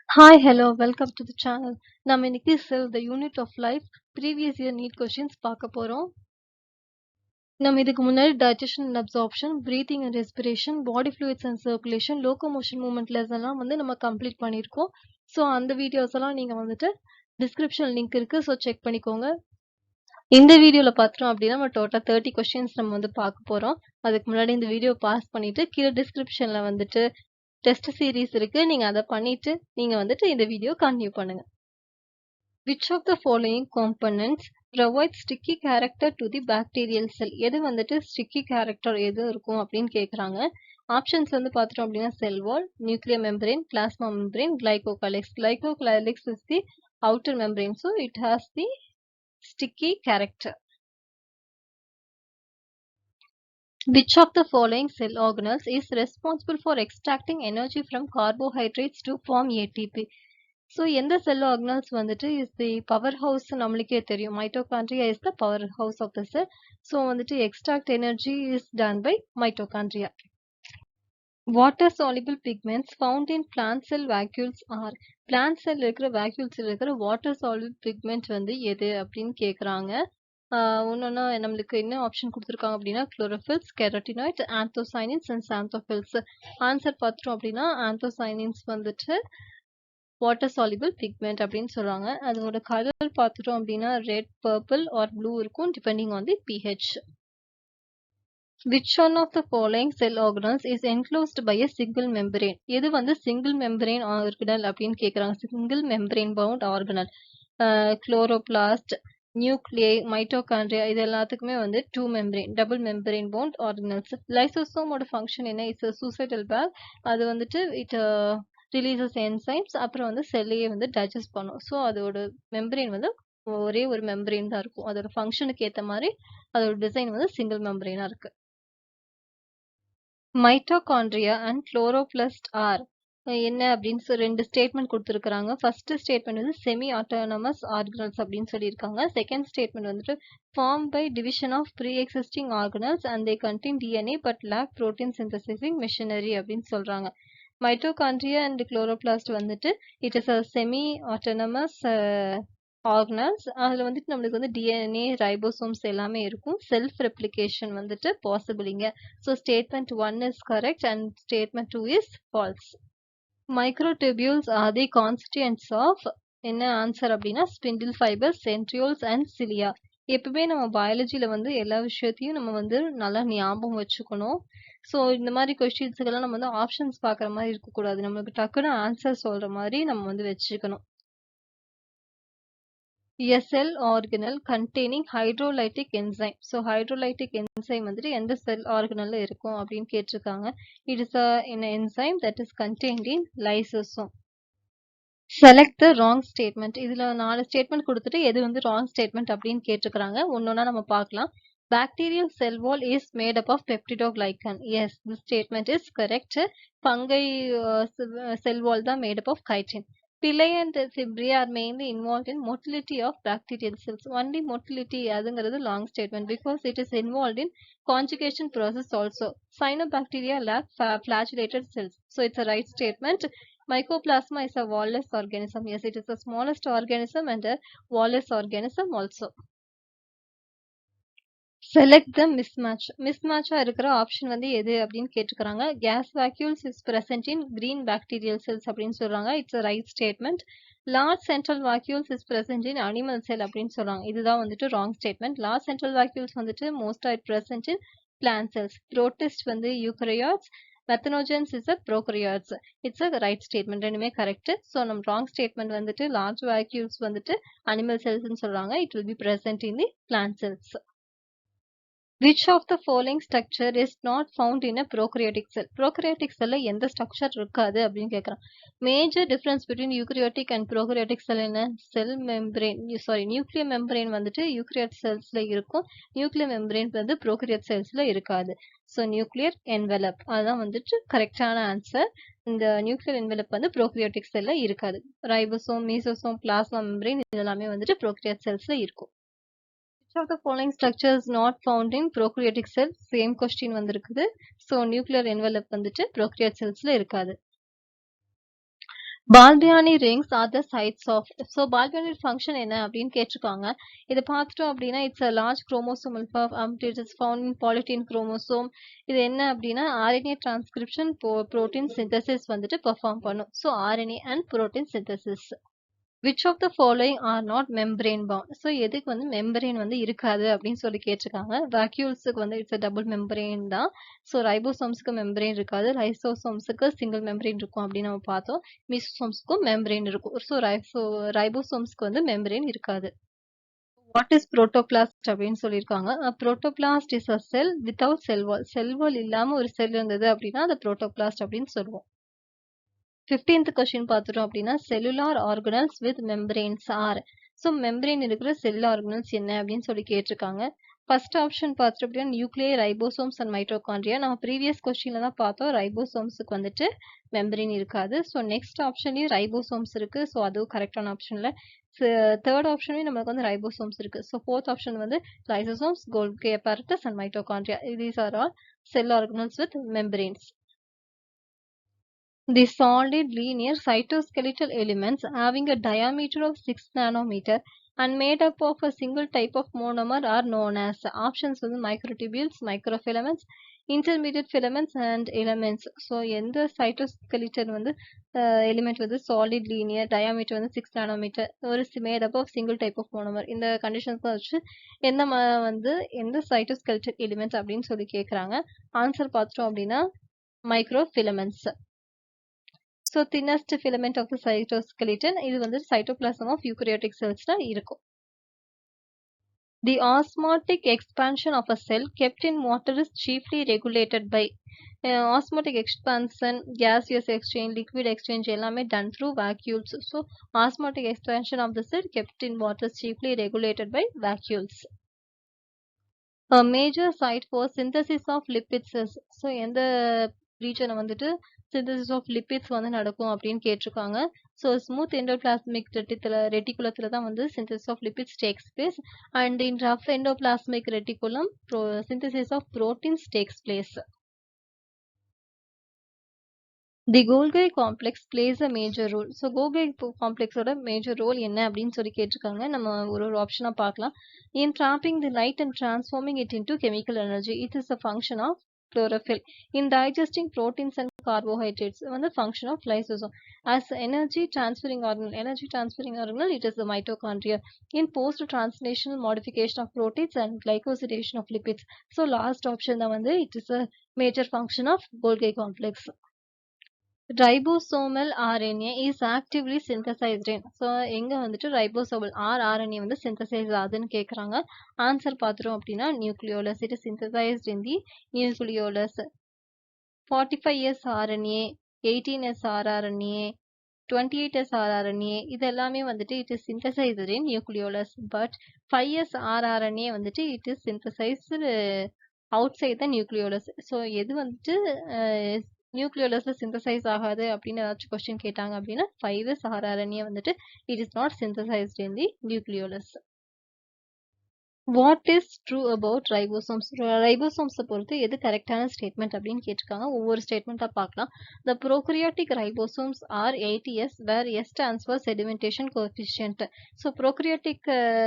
Hi, hello, welcome to the channel. நம்ம இன்னைக்கு செல் the unit of life previous year NEET questions பார்க்க போறோம். நம்ம இதுக்கு முன்னாடி digestion and absorption, breathing and respiration, body fluids and circulation, locomotion movement lesson எல்லாம் வந்து நம்ம கம்ப்ளீட் பண்ணியிருக்கோம். ஸோ அந்த வீடியோஸ் எல்லாம் நீங்க வந்துட்டு டிஸ்கிரிப்ஷன் லிங்க் இருக்கு. ஸோ செக் பண்ணிக்கோங்க. இந்த வீடியோல பார்த்தோம் அப்படின்னா நம்ம டோட்டல் 30 கொஸ்டின்ஸ் நம்ம வந்து பார்க்க போறோம். அதுக்கு முன்னாடி இந்த வீடியோ பாஸ் பண்ணிட்டு கீழே டிஸ்கிரிப்ஷன்ல வந்துட்டு டெஸ்ட் சீரிஸ் இருக்கு. நீங்க அதை பண்ணிட்டு நீங்க வந்துட்டு இந்த வீடியோ கண்டினியூ பண்ணுங்க. Which of the following components provides sticky character to the bacterial cell? எது வந்துட்டு sticky character எது இருக்கும் அப்படின்னு கேக்குறாங்க. ஆப்ஷன்ஸ் வந்து பார்த்துட்டோம் அப்படின்னா cell wall, nuclear membrane, plasma membrane, glycocalyx. Glycocalyx is the outer membrane, so it has the sticky character. Which of the following cell organelles is responsible for extracting energy from carbohydrates to form ATP? So எந்த cell organelles வந்துட்டு is the power house நம்மளுக்கே தெரியும். Mitochondria is the power house of the cell. So வந்துட்டு extract energy is done by mitochondria. Water soluble pigments found in plant cell vacuoles are. Plant cell இருக்கிற vacuoles இருக்கிற water soluble pigment வந்து எது அப்படின்னு கேட்குறாங்க. ஒன்னொன்னா நம்மளுக்கு என்ன ஆப்ஷன் கொடுத்துருக்காங்க அப்படின்னா குளோரோஃபில்ஸ், கெரட்டினாய்ட்ஸ், ஆந்தோசைனின்ஸ் அண்ட் சாந்தோஃபில்ஸ். ஆன்சர் பார்த்துட்டோம் அப்படின்னா ஆந்தோசைனின்ஸ் வந்துட்டு வாட்டர் soluble pigment அப்படின்னு சொல்றாங்க. அதோட கலர் பார்த்துட்டோம் அப்படின்னா ரெட், பர்பிள் ஆர் ப்ளூ இருக்கும் depending on the pH. Which one of the following cell organelles is enclosed by a single membrane? எது வந்து சிங்கிள் மெம்பரேன் ஆர்கனல் அப்படின்னு கேட்குறாங்க. Single membrane bound organelle. Chloroplast, நியூக்ளியை, மைட்டோகாண்ட்ரியா இது எல்லாத்துக்குமே வந்து two membrane, double membrane bound organelles. லைசோசோமோட function என்ன? It's suicidal bag. அது வந்துட்டு இட் ரிலீசஸ் என்சைம்ஸ். அப்புறம் வந்து செல்லையே வந்து டைஜஸ்ட் பண்ணும். ஸோ அதோட மெம்பரேன் வந்து ஒரே ஒரு மெம்பரேன் தான் இருக்கும். அதோட ஃபங்க்ஷனுக்கு ஏற்ற மாதிரி அதோட டிசைன் வந்து சிங்கிள் மெம்பரேனா இருக்கு. மைட்டோகாண்ட்ரியா அண்ட் குளோரோபிளஸ்ட் ஆர் என்ன அப்படின்னு ரெண்டு ஸ்டேட்மெண்ட் கொடுத்துருக்காங்க. ஃபர்ஸ்ட் ஸ்டேட்மெண்ட் வந்து செமி ஆட்டோனமஸ் ஆர்கனல்ஸ் அப்படின்னு சொல்லியிருக்காங்க. செகண்ட் ஸ்டேட்மெண்ட் வந்துட்டு form by division of pre existing organelles and they contain DNA but lack protein synthesizing machinery அப்படின்னு சொல்றாங்க. மைட்டோகாண்ட்ரியா அண்ட் குளோரோபிளாஸ்ட் வந்துட்டு it is a semi autonomous organelles. அதில் வந்துட்டு நம்மளுக்கு வந்து டிஎன்ஏ, ரைபோசோம்ஸ் எல்லாமே இருக்கும். செல்ஃப் ரெப்ளிகேஷன் வந்துட்டு பாசிபிள் இங்க. So statement 1 is correct and statement 2 is false. Microtubules are the கான்ஸ்டிட்யூயன்ட்ஸ் of என்ன ஆன்சர் அப்படின்னா spindle fibres, centrioles and cilia. எப்பவுமே நம்ம பயாலஜியில் வந்து எல்லா விஷயத்தையும் நம்ம வந்து நல்லா ஞாபகம் வச்சுக்கணும். ஸோ இந்த மாதிரி கொஸ்டின்ஸுக்கெல்லாம் நம்ம வந்து ஆப்ஷன்ஸ் பார்க்குற மாதிரி இருக்கக்கூடாது. நம்மளுக்கு டக்குன்னு ஆன்சர் சொல்கிற மாதிரி நம்ம வந்து வச்சுக்கணும். A cell organelle containing hydrolytic enzyme. So hydrolytic enzyme வந்துட்டு எந்த செல் ஆர்கனல்ல இருக்கும் அப்படின்னு கேட்டிருக்காங்க. It is an enzyme that is contained in lysosome. Select the wrong statement. இதுல 4 ஸ்டேட்மெண்ட் கொடுத்துட்டு எது வந்து wrong statement அப்படின்னு கேட்டிருக்காங்க. ஒன்னொன்னா நம்ம பார்க்கலாம். Bacterial cell wall is made up of peptidoglycan. Yes, this statement is correct. Fungi cell wall தான் made up of chitin. Pili and fibria are mainly involved in motility of bacterial cells. Only motility அதுங்கிறது long statement because it is involved in conjugation process also. Cyanobacteria lack flagellated cells. So it's a right statement. Mycoplasma is a wall-less organism. Yes, it is the smallest organism and a wall-less organism also. Select the mismatch. மிஸ்மேட்சா இருக்கிற option வந்து எது அப்படின்னு கேட்டுக்கிறாங்க. Gas vacuoles is present in green bacterial cells அப்படின்னு சொல்றாங்க. It's right statement. Large central vacuoles is present in animal cell அப்படின்னு சொல்றாங்க. இதுதான் வந்துட்டு wrong statement. Large central vacuoles வந்துட்டு மோஸ்டா present in plant cells. Protist வந்து eukaryotes, methanogens is a prokaryotes. It's a right statement. ரெண்டுமே கரெக்ட். ஸோ நம்ம wrong statement வந்துட்டு லார்ஜ் வேக்யூல்ஸ் வந்துட்டு அனிமல் செல்ஸ்ன்னு சொல்றாங்க. It will be present in the plant cells. Which of the following structure is not found in a prokaryotic cell? Prokaryotic cell எந்த structure இருக்காது அப்படின்னு கேட்குறான். Major difference between eukaryotic and prokaryotic cell என்ன? Cell membrane, nuclear membrane வந்துட்டு eukaryotic cellsல இருக்கும். Nuclear membrane வந்து prokaryotic cellsல இருக்காது. So nuclear envelope அதுதான் வந்துட்டு கரெக்டான ஆன்சர். இந்த நியூக்ளியர் என்வெலப் வந்து prokaryotic cellல இருக்காது. ரைபோசோம், மீசோசோம், பிளாஸ்மா மெம்பரேன் இதெல்லாமே வந்துட்டு prokaryotic cellsல இருக்கும். Which of the following structures not found in prokaryotic cells? Same question வந்திருக்குது. So nuclear envelope வந்துட்டு prokaryotic cellsல இருக்காது. Balbiani rings are the sites of Balbiani function என்ன அப்படின்னு கேட்டிருக்காங்க. இதை பார்த்துட்டோம் அப்படின்னா it's a large chromosomal it is found in polyethylene chromosome. இது என்ன அப்படின்னா RNA transcription protein synthesis வந்துட்டு perform பண்ணும். So RNA and protein synthesis. Which of the following are not membrane bound? So எதுக்கு வந்து membrane வந்து இருக்காது அப்படின்னு சொல்லி கேட்டிருக்காங்க. vacuolesக்கு வந்து it's a double membrane தான். So ribosomesக்கு membrane இருக்காது. lysosomeஸ்க்கு single membrane இருக்கும் அப்படின்னு நம்ம பார்த்தோம். mesosomesக்கும் membrane இருக்கும். So ribosomesக்கு வந்து membrane இருக்காது. What is protoplast அப்படின்னு சொல்லியிருக்காங்க. Protoplast is a cell without cell wall. cell wall இல்லாம ஒரு செல் இருந்தது அப்படின்னா அது protoplast அப்படின்னு சொல்லுவோம். 15th question பார்த்துட்டோம் அப்படின்னா cellular organelles with membranes are. So membrane இருக்கிற செல் ஆர்கனல்ஸ் என்ன அப்படின்னு சொல்லி கேட்டிருக்காங்க. ஃபர்ஸ்ட் ஆப்ஷன் பார்த்துட்டு அப்படின்னா நியூக்ளியை ரைபோசோம்ஸ் அண்ட் மைட்டோகாண்ட்ரியா. நம்ம ப்ரீவியஸ் கொஸ்டின்ல தான் பார்த்தோம் ரைபோசோம்ஸுக்கு வந்துட்டு மெம்பரேன் இருக்காது. ஸோ நெக்ஸ்ட் ஆப்ஷன்லேயும் ரைபோசோம்ஸ் இருக்கு. ஸோ அதுவும் கரெக்டான ஆப்ஷன்ல. தேர்ட் ஆப்ஷன்லேயும் நமக்கு வந்து ரைபோசோம்ஸ் இருக்கு. ஸோ ஃபோர்த் ஆப்ஷன் வந்து lysosomes, கோல்கி apparatus and mitochondria. These are all sell organelles with membranes. The solid linear cytoskeletal elements having a diameter of 6 nanometer and made up of a single type of monomer are known as. Options வந்து microtubules, microfilaments, intermediate filaments and elements. So எந்த cytoskeleton வந்து element வந்து solid linear diameter வந்து 6 nanometer ஒரு made up of single type of monomer இந்த conditions வச்சு எந்த வந்து எந்த cytoskeletal element அப்படின்னு சொல்லி கேட்குறாங்க. ஆன்சர் பார்த்துட்டோம் அப்படின்னா microfilaments. So thinnest filament of the cytoskeleton இது வந்து cytoplasm of eukaryotic cells ல இருக்கும். The osmotic expansion of a cell kept in water is chiefly regulated by. Osmotic expansion, gaseous exchange, liquid exchange எல்லாமே done through vacuoles. So osmotic expansion of the cell kept in water is chiefly regulated by vacuoles. A major site for synthesis of lipids is. So எந்த ரீஜனை வந்துட்டு synthesis of lipids வந்து நடக்கும் அப்படின்னு கேட்டிருக்காங்க. So smooth endoplasmic ரெட்டிகுலத்தில் தான் வந்து synthesis of lipids takes place and in rough endoplasmic reticulum synthesis of proteins takes place. The Golgi complex plays a major role. So Golgi complex ஓட major role என்ன அப்படின்னு சொல்லி கேட்டிருக்காங்க. நம்ம ஒரு ஆப்ஷனா பார்க்கலாம். In trapping the light and transforming it into chemical energy, it is a function of chlorophyll. In digesting proteins and carbohydrates, the function of lysosome. As energy transferring organelle, it is the mitochondria. In post-translational modification of proteins and glycosylation of lipids. So last option it is a major function of Golgi complex. Ribosomal RNA is actively synthesized in. So எங்க வந்துட்டு ribosomal RNA வந்து synthesize ஆகுதுன்னு கேக்குறாங்க. Answer பார்த்துரும் அப்படின்னா nucleolus. It is synthesized in the nucleolus. 45S RNA, 18S rRNA, 28S rRNA இது எல்லாமே வந்துட்டு it is synthesized in nucleolus. But 5S rRNA வந்துட்டு it is synthesized outside the nucleolus. So எது வந்துட்டு நியூக்ளியோலஸ்ல சிந்தசைஸ் ஆகாது அப்படின்னு ஏதாச்சும் கொஸ்டின் கேட்டாங்க அப்படின்னா 5S rRNA வந்துட்டு it is not synthesized in the nucleolus. What is true about ribosomes? Ribosomes பொறுத்து எது கரெக்டான ஸ்டேட்மெண்ட் அப்படின்னு கேட்டிருக்காங்க. ஒவ்வொரு ஸ்டேட்மெண்ட்டாக பார்க்கலாம். The prokaryotic ribosomes are 80S where S stands for sedimentation coefficient. So prokaryotic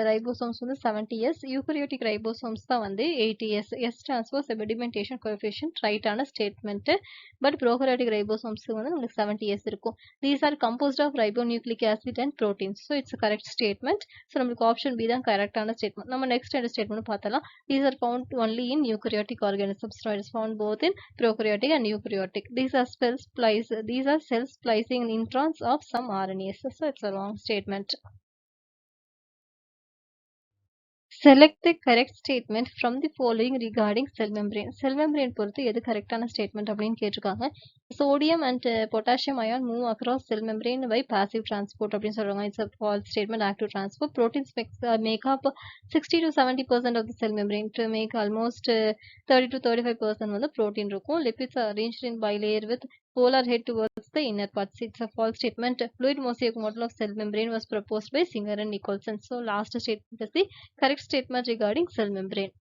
ribosomes வந்து 70S, eukaryotic ribosomes தான் வந்து 80S. S stands for sedimentation coefficient. ரைட்டான ஸ்டேட்மெண்ட். பட் prokaryotic ribosomes வந்து நமக்கு 70S இருக்கும். These are composed of ribonucleic acid and proteins. So it's a correct statement. So நம்மளுக்கு option B தான் கரெக்டான ஸ்டேட்மெண்ட். நம்ம நெக்ஸ்ட் statement பார்த்தலாம். These are found only in eukaryotic organisms. So it is found both in prokaryotic and eukaryotic. These are cell splicing introns of some RNAs. So it's a wrong statement. Select the correct statement from the following regarding cell membrane. Cell membrane பொறுத்து எது கரெக்டான statement அப்படின்னு கேட்டிருக்காங்க. Sodium and potassium ion move across cell membrane by passive transport அப்படின்னு சொல்றாங்க. It's a false statement. Active transport. Proteins make up 60 to 70% of the cell membrane. To make almost 30 to 35% வந்து protein இருக்கும். Lipids are arranged in bilayer with polar head towards the inner parts. It's a false statement. Fluid mosaic model of cell membrane was proposed by Singer and Nicholson. So last statement is the correct statement regarding cell membrane.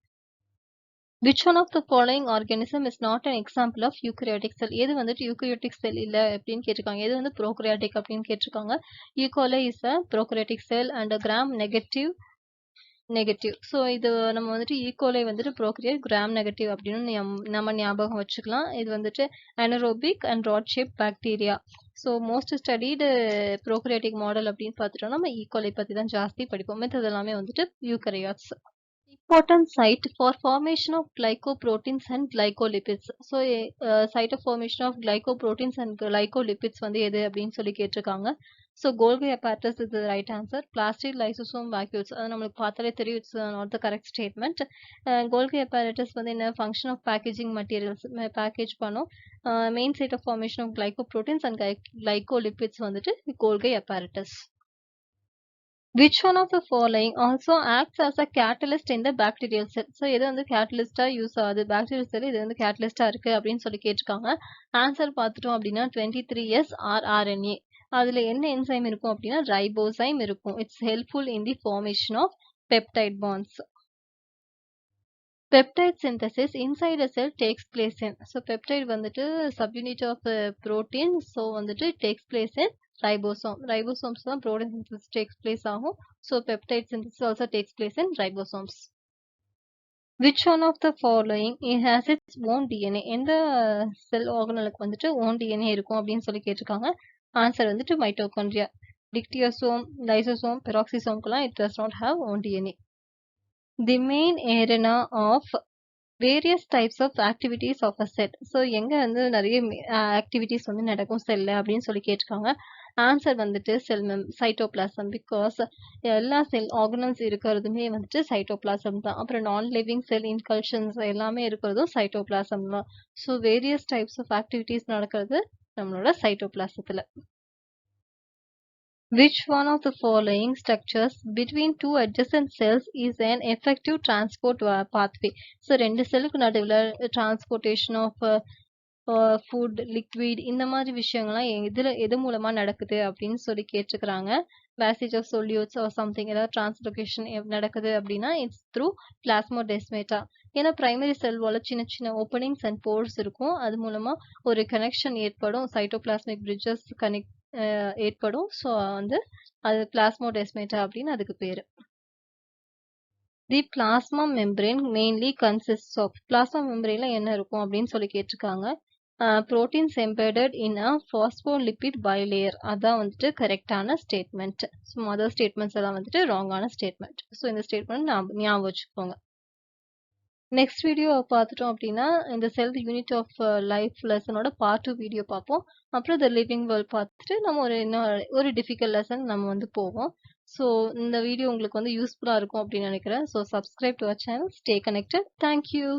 Which one of the following organism is not an example of eukaryotic cell? எது வந்துட்டு eukaryotic cell இல்ல அப்படின்னு கேட்டிருக்காங்க. எது வந்து prokaryotic அப்படின்னு கேட்டிருக்காங்க. E. coli is a prokaryotic cell and a gram negative. So இது நம்ம வந்துட்டு E. coli வந்துட்டு prokaryote, gram negative அப்படின்னு நம்ம ஞாபகம் வச்சுக்கலாம். இது வந்துட்டு anaerobic and rod shaped bacteria. So most studied prokaryotic model அப்படின்னு பார்த்துட்டோம்னா நம்ம E. coli பற்றி தான் ஜாஸ்தி படிப்போம். மித்தது எல்லாமே வந்துட்டு eukaryotes. Important site for formation of glycoproteins and glycolipids. So, site of formation of glycoproteins and glycolipids வந்து எது அப்படின்னு சொல்லி கேட்டிருக்காங்க. So, Golgi apparatus is the right answer. Plastid, lysosome, vacuoles. அது நம்மளுக்கு பார்த்தாலே தெரியும், it's not the correct statement. Golgi apparatus வந்து என்ன function of packaging materials package பண்ணும். Main site of formation of glycoproteins and glycolipids வந்துட்டு Golgi apparatus. Which one of the following also acts as a catalyst in the bacterial cell? So, எது வந்து catalyst use ஆகுது bacterial cell இது வந்து catalyst இருக்கு அப்படின்னு சொல்லி கேட்டிருக்காங்க. ஆன்சர் பார்த்துட்டோம் அப்படின்னா 23S rRNA. அதுல என்ன என்சைம் இருக்கும் அப்படின்னா ரைபோசைம் இருக்கும். It's helpful in the formation of peptide bonds. Peptide synthesis inside a cell takes place in. So, peptide வந்துட்டு subunit of protein. So, வந்துட்டு takes place in ribosome. Ribosomes தான் protein synthesis takes place ஆகும். So, peptide synthesis also takes place in ribosomes. Which one of the following it has its own DNA? எந்த செல் ஆர்கனலுக்கு வந்துட்டு own DNA இருக்கும் அப்படின்னு சொல்லி கேட்டிருக்காங்க. Answer வந்துட்டு மைட்டோகாண்ட்ரியா. டிக்டியோசோம், லைசோசோம், பெராக்சிசோம்க்குலாம் it does not have own DNA. The main arena of various types of activities of a cell. So எங்கே வந்து நிறைய ஆக்டிவிட்டிஸ் வந்து நடக்கும் செல்ல அப்படின்னு சொல்லி கேட்டிருக்காங்க. ஆன்சர் வந்துட்டு சைட்டோபிளாசம். பிகாஸ் எல்லா செல் ஆர்கனல்ஸ் இருக்கிறதுமே வந்துட்டு சைட்டோபிளாசம் தான். அப்புறம் நான் லிவிங் செல் இன்கல்ஷன்ஸ் எல்லாமே இருக்கிறதும் சைட்டோபிளாசம் தான். So various types of activities நடக்கிறது நம்மளோட சைட்டோபிளாசத்தில். Which one of the following structures between two adjacent cells is an effective transport pathway? So, ரெண்டு செல்லுக்கு நடுவில் transportation of food, liquid இந்த மாதிரி விஷயங்கள்லாம் எது மூலமா நடக்குது அப்படின்னு சொல்லி கேட்டிருக்கிறாங்க. passage of solutes or something ஏதாவது translocation நடக்குது அப்படின்னா it's through plasmodesmata. ஏன்னா பிரைமரி செல் வால சின்ன சின்ன ஓப்பனிங்ஸ் அண்ட் போர்ஸ் இருக்கும். அது மூலமா ஒரு கனெக்ஷன் ஏற்படும். சைட்டோபிளாஸ்மிக் பிரிட்ஜஸ் ஏற்படும். ஸோ வந்து அது பிளாஸ்மோடெஸ்மேட்டா அப்படின்னு அதுக்கு பேரு. The plasma membrane mainly consist of. Plasma மெம்பரேன்ல என்ன இருக்கும் அப்படின்னு சொல்லி கேட்டிருக்காங்க. Proteins embedded in a phospholipid bilayer. அதான் வந்துட்டு கரெக்டான ஸ்டேட்மெண்ட். ஸோ மதர் ஸ்டேட்மெண்ட்ஸ் எல்லாம் வந்துட்டு ராங்கான ஸ்டேட்மெண்ட். ஸோ இந்த ஸ்டேட்மெண்ட் ஞாபகம் வச்சுக்கோங்க. நெக்ஸ்ட் வீடியோ பார்த்துட்டோம் அப்படின்னா இந்த செல் யூனிட் ஆஃப் லைஃப் லெசனோட பார்ட் 2 வீடியோ பார்ப்போம். அப்புறம் த லிவிங் வேர்ல்ட் பார்த்துட்டு நம்ம ஒரு டிஃபிகல்ட் லெசன் நம்ம வந்து போவோம். ஸோ இந்த வீடியோ உங்களுக்கு வந்து யூஸ்ஃபுல்லாக இருக்கும் அப்படின்னு நினைக்கிறேன். So subscribe to our channel, stay connected. Thank you.